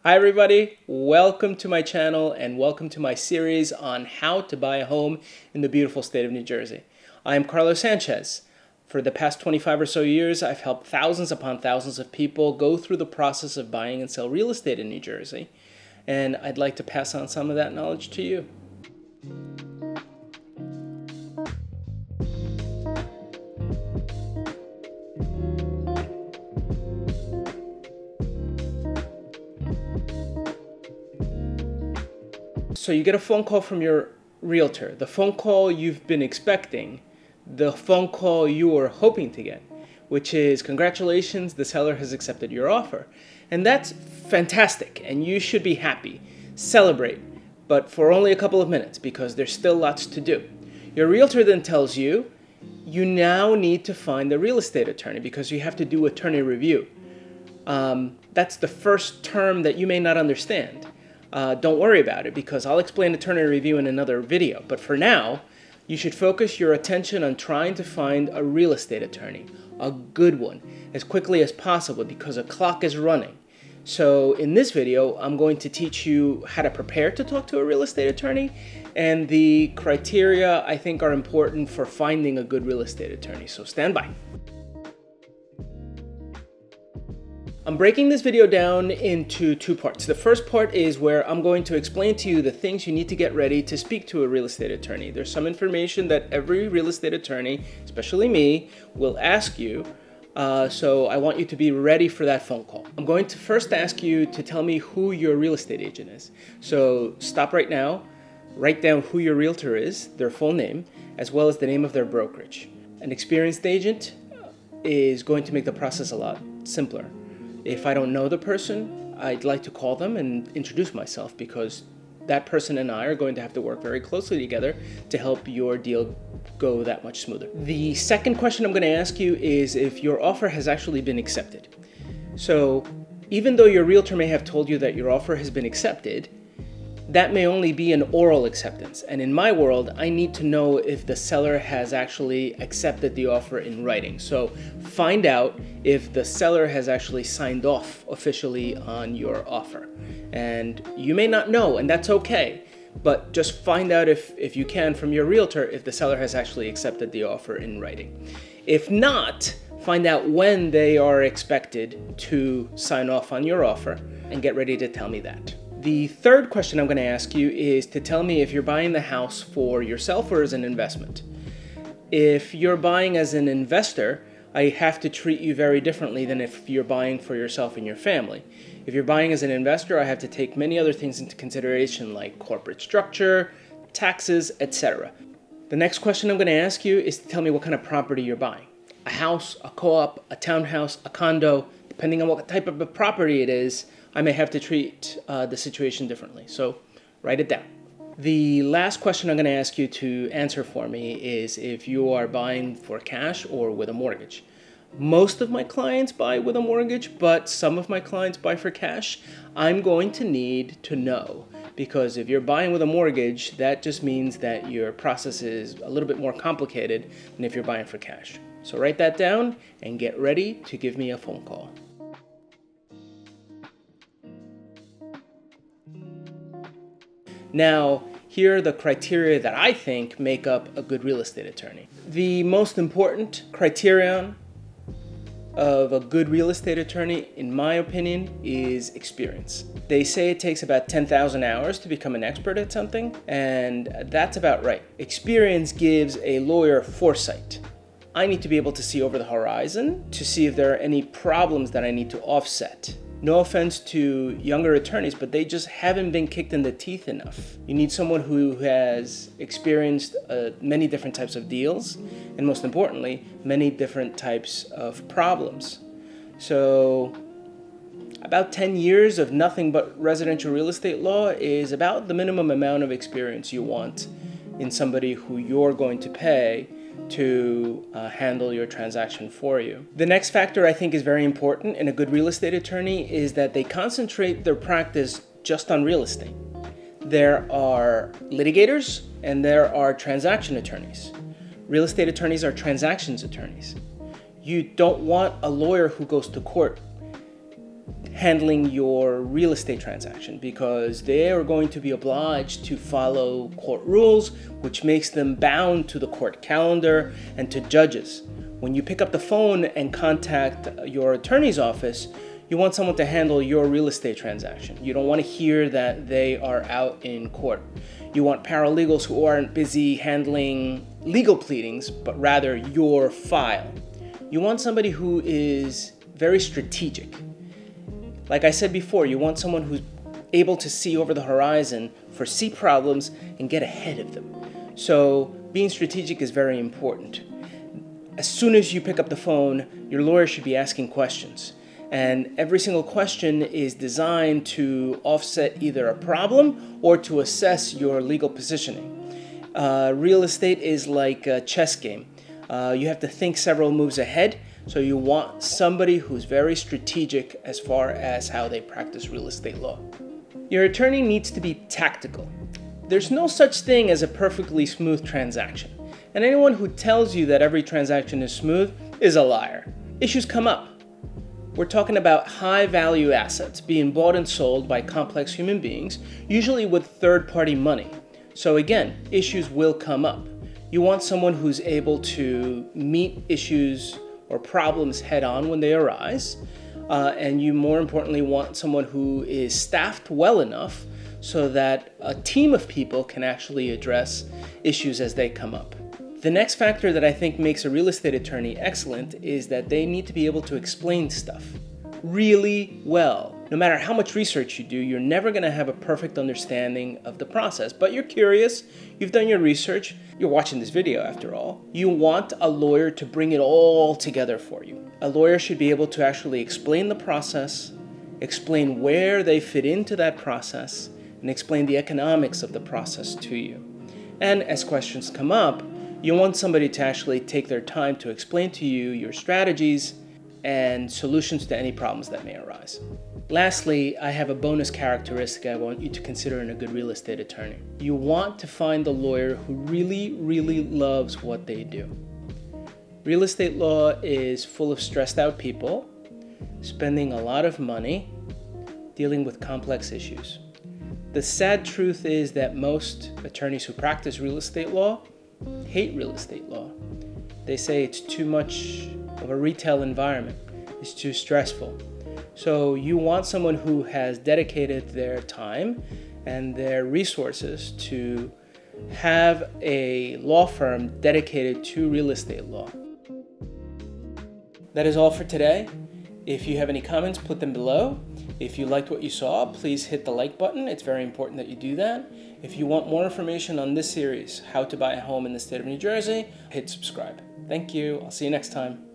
Hi everybody, welcome to my channel and welcome to my series on how to buy a home in the beautiful state of New Jersey. I am Carlos Sanchez. For the past 25 or so years, I've helped thousands upon thousands of people go through the process of buying and sell real estate in New Jersey. And I'd like to pass on some of that knowledge to you. So you get a phone call from your realtor, the phone call you've been expecting, the phone call you were hoping to get, which is congratulations, the seller has accepted your offer. And that's fantastic, and you should be happy. Celebrate, but for only a couple of minutes because there's still lots to do. Your realtor then tells you, you now need to find a real estate attorney because you have to do attorney review. That's the first term that you may not understand. Don't worry about it because I'll explain attorney review in another video. But for now, you should focus your attention on trying to find a real estate attorney, a good one, as quickly as possible because a clock is running. So in this video, I'm going to teach you how to prepare to talk to a real estate attorney and the criteria I think are important for finding a good real estate attorney. So stand by. I'm breaking this video down into two parts. The first part is where I'm going to explain to you the things you need to get ready to speak to a real estate attorney. There's some information that every real estate attorney, especially me, will ask you. So I want you to be ready for that phone call. I'm going to first ask you to tell me who your real estate agent is. So stop right now, write down who your realtor is, their full name, as well as the name of their brokerage. An experienced agent is going to make the process a lot simpler. If I don't know the person, I'd like to call them and introduce myself because that person and I are going to have to work very closely together to help your deal go that much smoother. The second question I'm going to ask you is if your offer has actually been accepted. So even though your realtor may have told you that your offer has been accepted, that may only be an oral acceptance. And in my world, I need to know if the seller has actually accepted the offer in writing. So find out if the seller has actually signed off officially on your offer. And you may not know, and that's okay. But just find out if you can from your realtor if the seller has actually accepted the offer in writing. If not, find out when they are expected to sign off on your offer and get ready to tell me that. The third question I'm going to ask you is to tell me if you're buying the house for yourself or as an investment. If you're buying as an investor, I have to treat you very differently than if you're buying for yourself and your family. If you're buying as an investor, I have to take many other things into consideration like corporate structure, taxes, etc. The next question I'm going to ask you is to tell me what kind of property you're buying. A house, a co-op, a townhouse, a condo, depending on what type of a property it is, I may have to treat the situation differently. So write it down. The last question I'm going to ask you to answer for me is if you are buying for cash or with a mortgage. Most of my clients buy with a mortgage, but some of my clients buy for cash. I'm going to need to know because if you're buying with a mortgage, that just means that your process is a little bit more complicated than if you're buying for cash. So write that down and get ready to give me a phone call. Now, here are the criteria that I think make up a good real estate attorney. The most important criterion of a good real estate attorney, in my opinion, is experience. They say it takes about 10,000 hours to become an expert at something, and that's about right. Experience gives a lawyer foresight. I need to be able to see over the horizon to see if there are any problems that I need to offset. No offense to younger attorneys, but they just haven't been kicked in the teeth enough. You need someone who has experienced many different types of deals, and most importantly, many different types of problems. So about 10 years of nothing but residential real estate law is about the minimum amount of experience you want in somebody who you're going to pay to handle your transaction for you. The next factor I think is very important in a good real estate attorney is that they concentrate their practice just on real estate. There are litigators and there are transaction attorneys. Real estate attorneys are transactions attorneys. You don't want a lawyer who goes to court handling your real estate transaction, because they are going to be obliged to follow court rules, which makes them bound to the court calendar and to judges. When you pick up the phone and contact your attorney's office, you want someone to handle your real estate transaction. You don't want to hear that they are out in court. You want paralegals who aren't busy handling legal pleadings, but rather your file. You want somebody who is very strategic. Like I said before, you want someone who's able to see over the horizon, foresee problems, and get ahead of them. So being strategic is very important. As soon as you pick up the phone, your lawyer should be asking questions. And every single question is designed to offset either a problem or to assess your legal positioning. Real estate is like a chess game. You have to think several moves ahead, so you want somebody who's very strategic as far as how they practice real estate law. Your attorney needs to be tactical. There's no such thing as a perfectly smooth transaction, and anyone who tells you that every transaction is smooth is a liar. Issues come up. We're talking about high-value assets being bought and sold by complex human beings, usually with third-party money. So again, issues will come up. You want someone who's able to meet issues or problems head-on when they arise, and you more importantly want someone who is staffed well enough so that a team of people can actually address issues as they come up. The next factor that I think makes a real estate attorney excellent is that they need to be able to explain stuff really well. No matter how much research you do, you're never going to have a perfect understanding of the process, but you're curious, you've done your research, you're watching this video after all. You want a lawyer to bring it all together for you. A lawyer should be able to actually explain the process, explain where they fit into that process, and explain the economics of the process to you. And as questions come up, you want somebody to actually take their time to explain to you your strategies and solutions to any problems that may arise. Lastly, I have a bonus characteristic I want you to consider in a good real estate attorney. You want to find a lawyer who really, really loves what they do. Real estate law is full of stressed out people, spending a lot of money, dealing with complex issues. The sad truth is that most attorneys who practice real estate law hate real estate law. They say it's too much of a retail environment. It's too stressful. So you want someone who has dedicated their time and their resources to have a law firm dedicated to real estate law. That is all for today. If you have any comments, put them below. If you liked what you saw, please hit the like button. It's very important that you do that. If you want more information on this series, How to Buy a Home in the State of New Jersey, hit subscribe. Thank you. I'll see you next time.